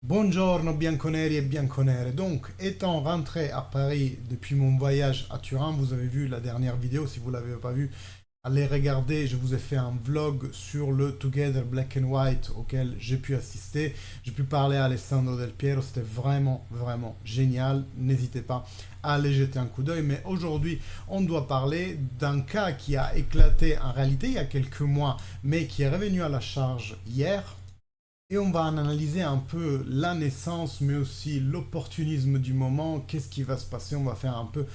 Buongiorno bianconeri et bianconere. Donc, étant rentré à Paris depuis mon voyage à Turin, vous avez vu la dernière vidéo, si vous ne l'avez pas vue, allez regarder, je vous ai fait un vlog sur le Together Black and White auquel j'ai pu assister. J'ai pu parler à Alessandro Del Piero, c'était vraiment génial. N'hésitez pas à aller jeter un coup d'œil. Mais aujourd'hui, on doit parler d'un cas qui a éclaté en réalité il y a quelques mois, mais qui est revenu à la charge hier. Et on va analyser un peu la naissance, mais aussi l'opportunisme du moment. Qu'est-ce qui va se passer? On va faire un peu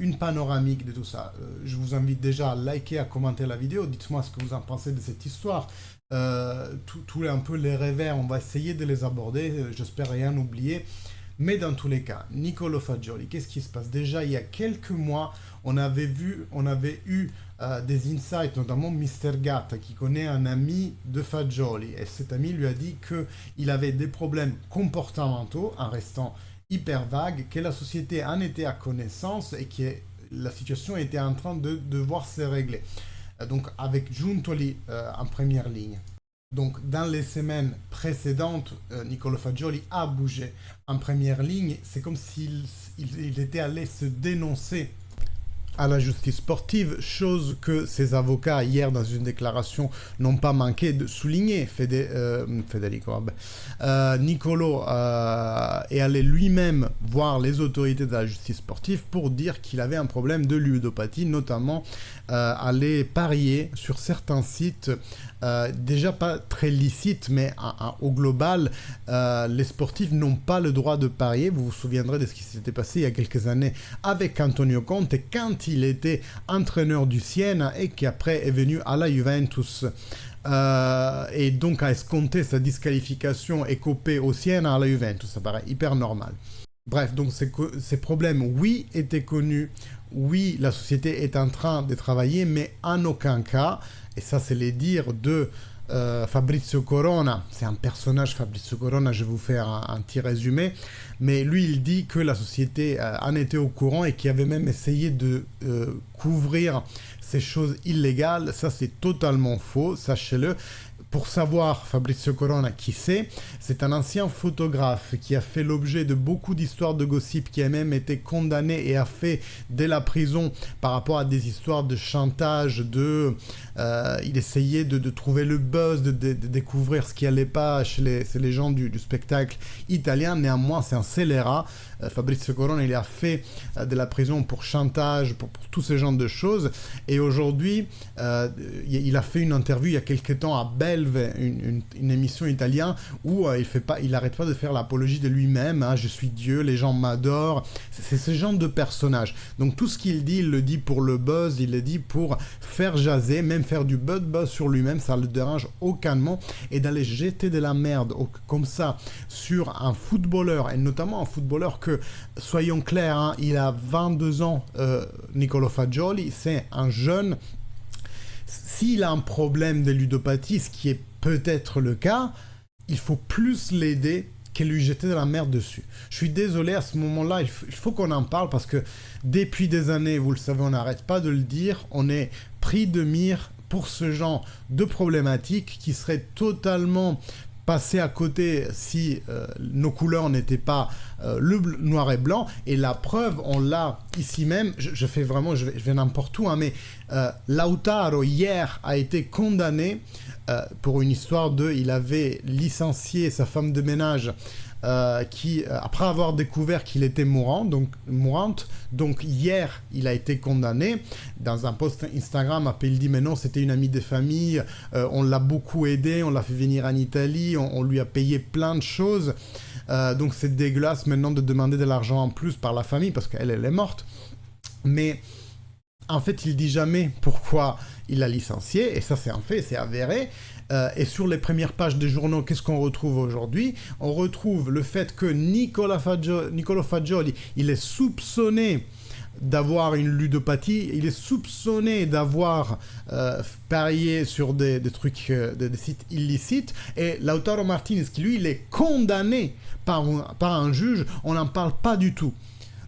une panoramique de tout ça. Je vous invite déjà à liker, à commenter la vidéo. Dites-moi ce que vous en pensez de cette histoire. Tous un peu les revers, on va essayer de les aborder. J'espère rien oublier. Mais dans tous les cas, Niccolò Fagioli, qu'est-ce qui se passe? Déjà, il y a quelques mois, on avait eu des insights, notamment Mister Gatta, qui connaît un ami de Fagioli. Et cet ami lui a dit qu'il avait des problèmes comportementaux, en restant hyper vague, que la société en était à connaissance et que la situation était en train de devoir se régler. Donc, avec Giuntoli en première ligne. Donc, dans les semaines précédentes, Niccolò Fagioli a bougé en première ligne. C'est comme s'il était allé se dénoncer à la justice sportive, chose que ses avocats, hier, dans une déclaration, n'ont pas manqué de souligner. Federico, Niccolò est allé lui-même voir les autorités de la justice sportive pour dire qu'il avait un problème de ludopathie, notamment aller parier sur certains sites déjà pas très licites, mais au global, les sportifs n'ont pas le droit de parier. Vous vous souviendrez de ce qui s'était passé il y a quelques années avec Antonio Conte quand il était entraîneur du Siena et qui après est venu à la Juventus. Et donc a escompté sa disqualification et copé au Siena à la Juventus. Ça paraît hyper normal. Bref, donc ces problèmes, oui, étaient connus. Oui, la société est en train de travailler, mais en aucun cas, et ça c'est les dires de Fabrizio Corona, c'est un personnage Fabrizio Corona, je vais vous faire un petit résumé, mais lui il dit que la société en était au courant et qu'il avait même essayé de couvrir ces choses illégales. Ça c'est totalement faux, sachez-le. Pour savoir Fabrizio Corona qui c'est un ancien photographe qui a fait l'objet de beaucoup d'histoires de gossip, qui a même été condamné et a fait dès la prison par rapport à des histoires de chantage, il essayait de trouver le buzz, de découvrir ce qui allait pas chez les gens du spectacle italien. Néanmoins, c'est un scélérat. Fabrizio Corona, il a fait de la prison pour chantage, pour tout ce genre de choses. Et aujourd'hui, il a fait une interview il y a quelques temps à Belve, une émission italienne où il n'arrête pas de faire l'apologie de lui-même. Hein, je suis Dieu, les gens m'adorent. C'est ce genre de personnage. Donc tout ce qu'il dit, il le dit pour le buzz, il le dit pour faire jaser, même faire du buzz sur lui-même, ça ne le dérange aucunement. Et d'aller jeter de la merde comme ça sur un footballeur, et notamment un footballeur que, soyons clairs, hein, il a 22 ans, Niccolò Fagioli, c'est un jeune. S'il a un problème de ludopathie, ce qui est peut-être le cas, il faut plus l'aider que lui jeter de la merde dessus. Je suis désolé, à ce moment-là, il faut qu'on en parle parce que depuis des années, vous le savez, on n'arrête pas de le dire, on est pris de mire pour ce genre de problématiques qui seraient totalement passer à côté si nos couleurs n'étaient pas le noir et blanc. Et la preuve, on l'a ici même. Je vais n'importe où, hein, mais Lautaro hier a été condamné pour une histoire il avait licencié sa femme de ménage après avoir découvert qu'il était mourante, donc hier il a été condamné. Dans un post Instagram, il dit mais non, c'était une amie de famille, on l'a beaucoup aidé, on l'a fait venir en Italie, on lui a payé plein de choses, donc c'est dégueulasse maintenant de demander de l'argent en plus par la famille parce qu'elle est morte. Mais en fait, il dit jamais pourquoi il l'a licencié, et ça c'est un fait, c'est avéré. Et sur les premières pages des journaux, qu'est-ce qu'on retrouve aujourd'hui? On retrouve le fait que Niccolò Fagioli, il est soupçonné d'avoir une ludopathie, il est soupçonné d'avoir parié sur des trucs, des sites illicites, et Lautaro Martinez, qui lui, il est condamné par un juge, on n'en parle pas du tout.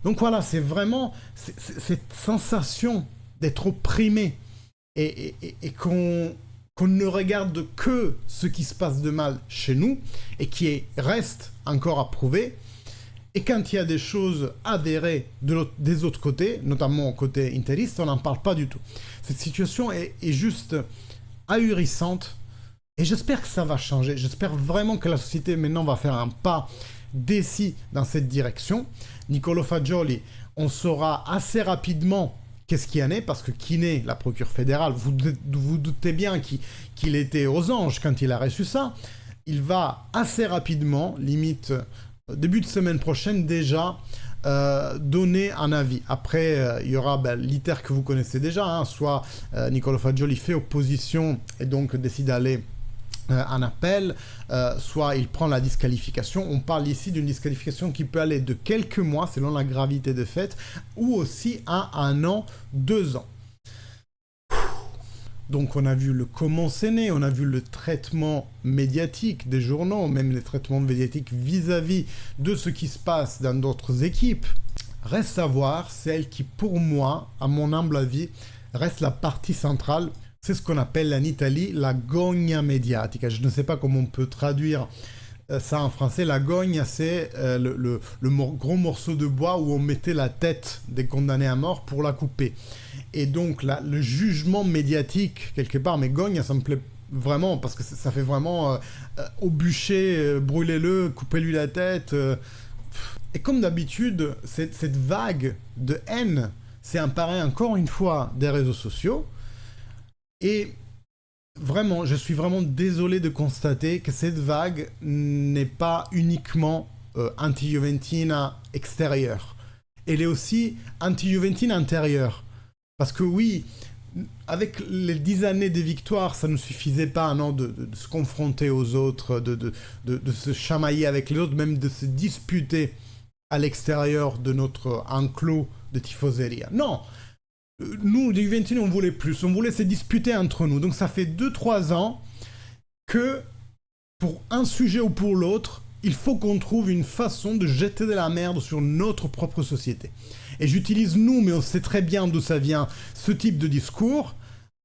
Donc voilà, c'est vraiment cette sensation d'être opprimé et qu'on qu'on ne regarde que ce qui se passe de mal chez nous et qui reste encore à prouver. Et quand il y a des choses avérées des autres côtés, notamment au côté interiste, on n'en parle pas du tout. Cette situation est juste ahurissante et j'espère que ça va changer. J'espère vraiment que la société maintenant va faire un pas décis dans cette direction. Niccolò Fagioli, on saura assez rapidement qu'est-ce qu'il y en est, parce que Kiné, la procure fédérale, vous doutez bien qu'il était aux anges quand il a reçu ça. Il va assez rapidement, limite début de semaine prochaine déjà, donner un avis. Après, il y aura l'ITER que vous connaissez déjà, hein, soit Niccolò Fagioli fait opposition et donc décide d'aller en appel, soit il prend la disqualification. On parle ici d'une disqualification qui peut aller de quelques mois selon la gravité des faits, ou aussi à 1 an, 2 ans. Donc on a vu le comment c'est né, on a vu le traitement médiatique des journaux, même les traitements médiatiques vis-à-vis de ce qui se passe dans d'autres équipes. Reste à voir celle qui, pour moi, à mon humble avis, reste la partie centrale. C'est ce qu'on appelle en Italie la gogna mediatica. Je ne sais pas comment on peut traduire ça en français. La gogna, c'est le gros morceau de bois où on mettait la tête des condamnés à mort pour la couper. Et donc le jugement médiatique, quelque part, mais gogna, ça me plaît vraiment parce que ça fait vraiment au bûcher, brûlez-le, coupez-lui la tête. Et comme d'habitude, cette vague de haine s'est emparée encore une fois des réseaux sociaux. Et vraiment, je suis vraiment désolé de constater que cette vague n'est pas uniquement anti-Juventina extérieure. Elle est aussi anti-Juventina intérieure. Parce que oui, avec les 10 années de victoire, ça ne suffisait pas non, de se confronter aux autres, de se chamailler avec les autres, même de se disputer à l'extérieur de notre enclos de tifoseria. Non! Nous, les Juventini, on voulait plus. On voulait se disputer entre nous. Donc ça fait 2-3 ans que, pour un sujet ou pour l'autre, il faut qu'on trouve une façon de jeter de la merde sur notre propre société. Et j'utilise nous, mais on sait très bien d'où ça vient, ce type de discours.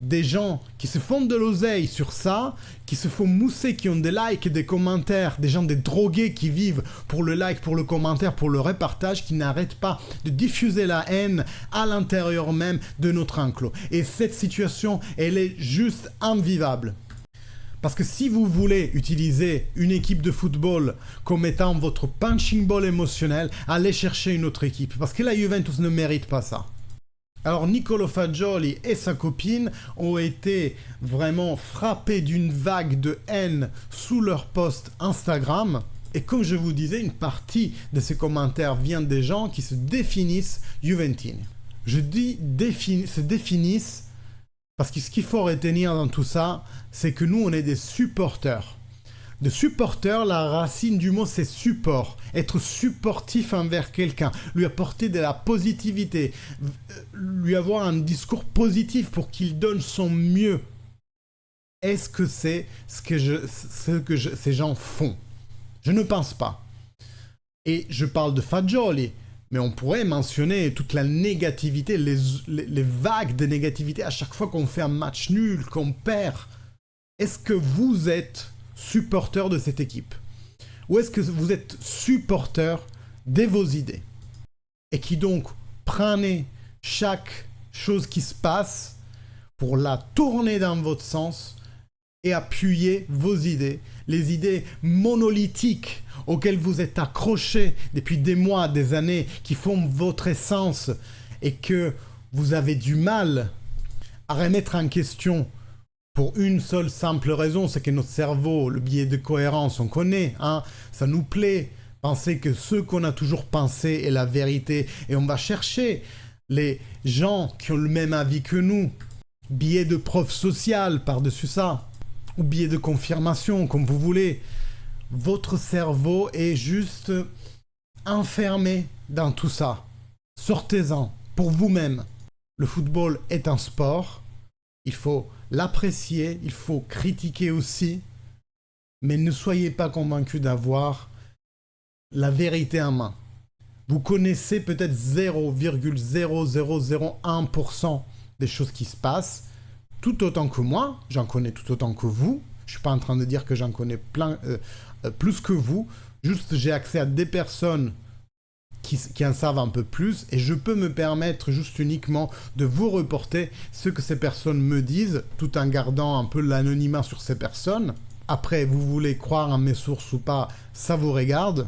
Des gens qui se font de l'oseille sur ça, qui se font mousser, qui ont des likes et des commentaires, des gens, des drogués qui vivent pour le like, pour le commentaire, pour le repartage, qui n'arrêtent pas de diffuser la haine à l'intérieur même de notre enclos. Et cette situation, elle est juste invivable. Parce que si vous voulez utiliser une équipe de football comme étant votre punching ball émotionnel, allez chercher une autre équipe. Parce que la Juventus ne mérite pas ça. Alors Niccolò Fagioli et sa copine ont été vraiment frappés d'une vague de haine sous leur post Instagram. Et comme je vous disais, une partie de ces commentaires vient des gens qui se définissent Juventini. Je dis se définissent parce que ce qu'il faut retenir dans tout ça, c'est que nous, on est des supporters. De supporter, la racine du mot, c'est support. Être supportif envers quelqu'un, lui apporter de la positivité, lui avoir un discours positif pour qu'il donne son mieux. Est-ce que c'est ce que ces gens font? Je ne pense pas. Et je parle de Fagioli, mais on pourrait mentionner toute la négativité, les vagues de négativité à chaque fois qu'on fait un match nul, qu'on perd. Est-ce que vous êtes supporter de cette équipe? Ou est-ce que vous êtes supporter de vos idées? Et qui donc prenez chaque chose qui se passe pour la tourner dans votre sens et appuyer vos idées, les idées monolithiques auxquelles vous êtes accrochés depuis des mois, des années, qui font votre essence et que vous avez du mal à remettre en question pour une seule simple raison, c'est que notre cerveau, le biais de cohérence, on connaît, hein, ça nous plaît. Penser que ce qu'on a toujours pensé est la vérité. Et on va chercher les gens qui ont le même avis que nous. Biais de preuve sociale par-dessus ça. Ou biais de confirmation, comme vous voulez. Votre cerveau est juste enfermé dans tout ça. Sortez-en pour vous-même. Le football est un sport. Il faut l'apprécier, il faut critiquer aussi, mais ne soyez pas convaincus d'avoir la vérité en main. Vous connaissez peut-être 0,0001% des choses qui se passent. tout autant que moi, j'en connais tout autant que vous. Je ne suis pas en train de dire que j'en connais plus que vous. Juste, j'ai accès à des personnes qui en savent un peu plus et je peux me permettre juste uniquement de vous reporter ce que ces personnes me disent tout en gardant un peu l'anonymat sur ces personnes. Après, vous voulez croire en mes sources ou pas, ça vous regarde.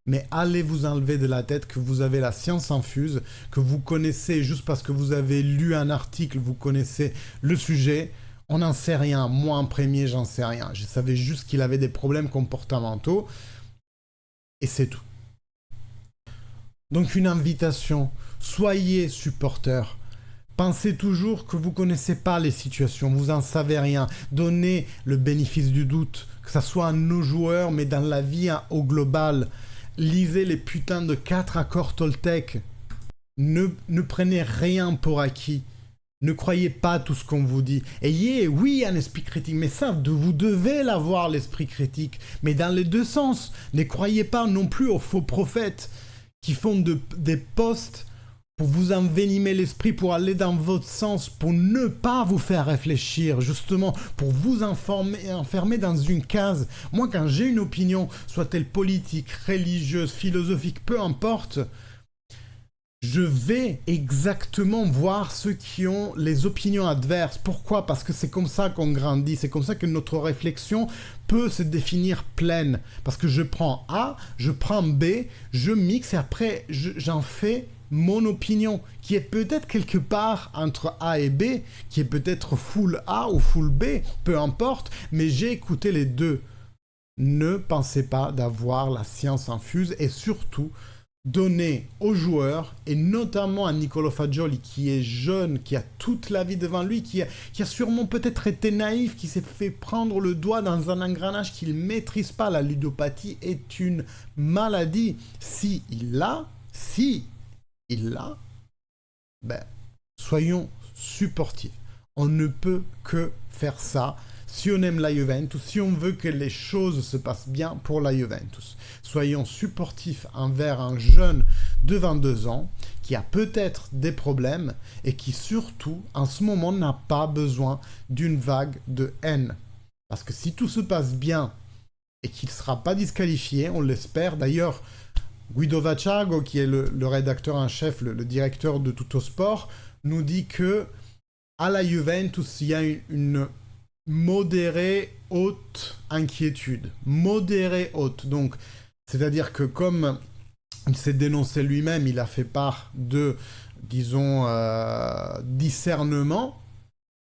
Mais allez vous enlever de la tête que vous avez la science infuse, que vous connaissez juste parce que vous avez lu un article, vous connaissez le sujet. On n'en sait rien. Moi, en premier, j'en sais rien. Je savais juste qu'il avait des problèmes comportementaux. Et c'est tout. Donc une invitation. Soyez supporters. Pensez toujours que vous ne connaissez pas les situations, vous n'en savez rien. Donnez le bénéfice du doute, que ce soit à nos joueurs, mais dans la vie au global. Lisez les putains de 4 accords Toltec. Ne prenez rien pour acquis. Ne croyez pas tout ce qu'on vous dit. Ayez, oui, un esprit critique, mais ça, vous devez l'avoir, l'esprit critique. Mais dans les deux sens. Ne croyez pas non plus aux faux prophètes qui font des posts pour vous envenimer l'esprit, pour aller dans votre sens, pour ne pas vous faire réfléchir, justement, pour vous enfermer dans une case. Moi, quand j'ai une opinion, soit-elle politique, religieuse, philosophique, peu importe, je vais exactement voir ceux qui ont les opinions adverses. Pourquoi? Parce que c'est comme ça qu'on grandit, c'est comme ça que notre réflexion peut se définir pleine. Parce que je prends A, je prends B, je mixe et après j'en fais mon opinion, qui est peut-être quelque part entre A et B, qui est peut-être full A ou full B, peu importe, mais j'ai écouté les deux. Ne pensez pas d'avoir la science infuse et surtout, donnez aux joueurs, et notamment à Niccolò Fagioli, qui est jeune, qui a toute la vie devant lui, qui a sûrement peut-être été naïf, qui s'est fait prendre le doigt dans un engrenage qu'il ne maîtrise pas. La ludopathie est une maladie. Si il l'a, ben, soyons supportifs. On ne peut que faire ça si on aime la Juventus, si on veut que les choses se passent bien pour la Juventus. Soyons supportifs envers un jeune de 22 ans qui a peut-être des problèmes et qui surtout, en ce moment, n'a pas besoin d'une vague de haine. Parce que si tout se passe bien et qu'il ne sera pas disqualifié, on l'espère. D'ailleurs, Guido Vaciago, qui est le rédacteur en chef, le directeur de Tuttosport, nous dit que à la Juventus, il y a une modérée haute inquiétude. Modérée haute. Donc, c'est-à-dire que comme il s'est dénoncé lui-même, il a fait part de, disons, discernement,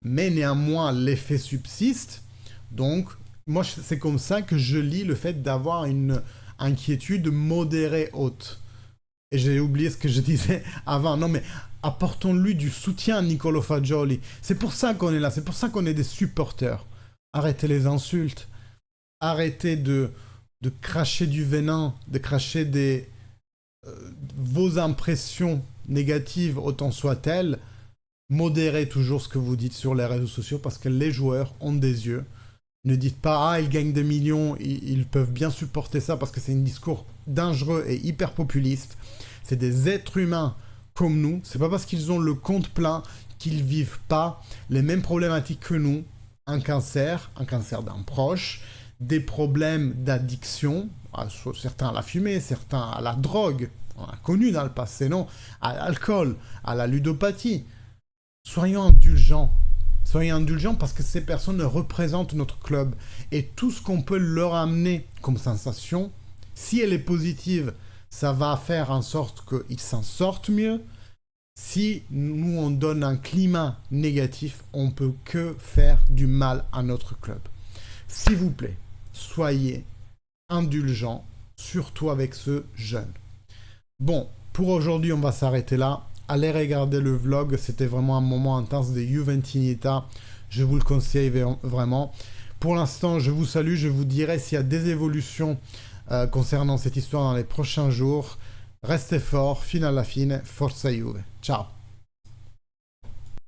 mais néanmoins l'effet subsiste. Donc, moi, c'est comme ça que je lis le fait d'avoir une inquiétude modérée haute. Et j'ai oublié ce que je disais avant. Non, mais apportons-lui du soutien à Niccolò Fagioli. C'est pour ça qu'on est là. C'est pour ça qu'on est des supporters. Arrêtez les insultes. Arrêtez de cracher du venin, de cracher vos impressions négatives, autant soient-elles. Modérez toujours ce que vous dites sur les réseaux sociaux parce que les joueurs ont des yeux. Ne dites pas « Ah, ils gagnent des millions, ils peuvent bien supporter ça » parce que c'est un discours dangereux et hyper populiste. C'est des êtres humains comme nous. C'est pas parce qu'ils ont le compte plein qu'ils vivent pas les mêmes problématiques que nous. Un cancer d'un proche, des problèmes d'addiction, certains à la fumée, certains à la drogue, on a connu dans le passé, non, à l'alcool, à la ludopathie. Soyons indulgents. Soyez indulgents parce que ces personnes représentent notre club. Et tout ce qu'on peut leur amener comme sensation, si elle est positive, ça va faire en sorte qu'ils s'en sortent mieux. Si nous, on donne un climat négatif, on ne peut que faire du mal à notre club. S'il vous plaît, soyez indulgents, surtout avec ce jeune. Bon, pour aujourd'hui, on va s'arrêter là. Allez regarder le vlog, c'était vraiment un moment intense de Juventinita. Je vous le conseille vraiment. Pour l'instant, je vous salue. Je vous dirai s'il y a des évolutions concernant cette histoire dans les prochains jours. Restez forts, fino alla fine, forza Juve. Ciao.